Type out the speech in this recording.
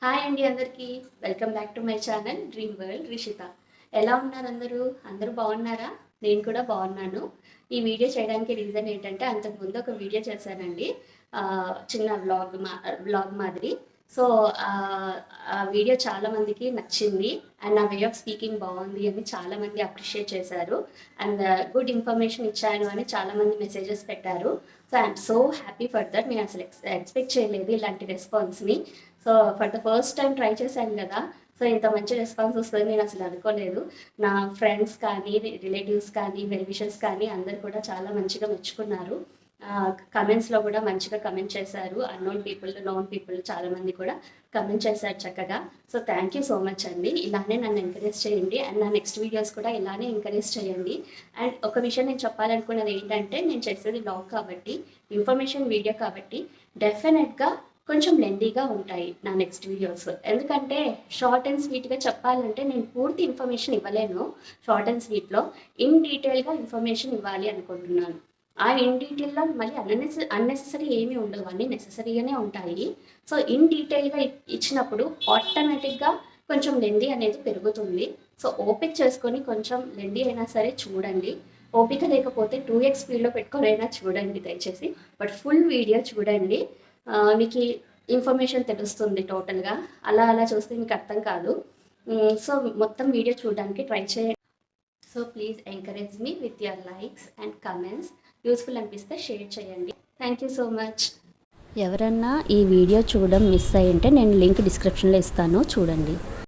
Hi అండి అందరికీ. Welcome back to my channel dream world Rishita. ఎలా ఉన్నారు అందరూ? అందరూ బాగున్నారా? నేను కూడా బాగున్నాను. ఈ వీడియో చేయడానికి రీజన్ ఏంటంటే అంతకుముందు ఒక వీడియో చేశానండి. చిన్న వ్లాగ్ మాదిరి. సో ఆ వీడియో చాలా మందికి నచ్చింది అండ్ నా వే ఆఫ్ స్పీకింగ్ బాగుంది అని చాలామంది అప్రిషియేట్ చేశారు అండ్ గుడ్ ఇన్ఫర్మేషన్ ఇచ్చాను అని చాలామంది మెసేజెస్ పెట్టారు. So I'm so happy for that. నేను అసలు ఎక్స్పెక్ట్ చేయలేదు ఇలాంటి రెస్పాన్స్ని. So for the first time try చేశాను కదా, సో ఇంత మంచి రెస్పాన్స్ వస్తుందని నేను అసలు అనుకోలేదు. నా ఫ్రెండ్స్ కానీ, రిలేటివ్స్ కానీ, వెల్ విషర్స్ కానీ అందరు కూడా చాలా మంచిగా మెచ్చుకున్నారు. కమెంట్స్లో కూడా మంచిగా కమెంట్ చేశారు. అన్నోన్ పీపుల్, నోన్ పీపుల్ చాలామంది కూడా కమెంట్ చేశారు చక్కగా. So thank you so much అండి. ఇలానే నన్ను ఎంకరేజ్ చేయండి అండ్ నా నెక్స్ట్ వీడియోస్ కూడా ఇలానే ఎంకరేజ్ చేయండి. అండ్ ఒక విషయం నేను చెప్పాలనుకున్నది ఏంటంటే, నేను చేసేది బ్లాగ్ కాబట్టి, ఇన్ఫర్మేషన్ వీడియో కాబట్టి డెఫినెట్గా కొంచెం లెందీగా ఉంటాయి నా నెక్స్ట్ వీడియోస్. ఎందుకంటే షార్ట్ అండ్ స్వీట్గా చెప్పాలంటే నేను పూర్తి ఇన్ఫర్మేషన్ ఇవ్వలేను. షార్ట్ అండ్ స్వీట్లో ఇన్ డీటెయిల్గా ఇన్ఫర్మేషన్ ఇవ్వాలి అనుకుంటున్నాను. ఆ ఇన్ డీటెయిల్లో మళ్ళీ అన్నెసెసరీ ఏమీ ఉండవు, అన్నీ నెససరీగానే ఉంటాయి. సో ఇన్ డీటెయిల్గా ఇచ్చినప్పుడు ఆటోమేటిక్గా కొంచెం లెందీ అనేది పెరుగుతుంది. సో ఓపిక చేసుకొని కొంచెం లెందీ అయినా సరే చూడండి. ఓపిక లేకపోతే 2x స్పీడ్లో పెట్టుకొనైనా చూడండి దయచేసి. బట్ ఫుల్ వీడియో చూడండి. మీకు ఇన్ఫర్మేషన్ తెలుస్తుంది టోటల్గా. అలా చూస్తే మీకు అర్థం కాదు. సో మొత్తం వీడియో చూడడానికి ట్రై చేయండి. So please encourage me with your likes and comments. Useful అనిపిస్తే షేర్ చేయండి. Thank you so much. ఎవరన్నా ఈ వీడియో చూడడం మిస్ అయ్యింటే నేను లింక్ డిస్క్రిప్షన్లో ఇస్తాను, చూడండి.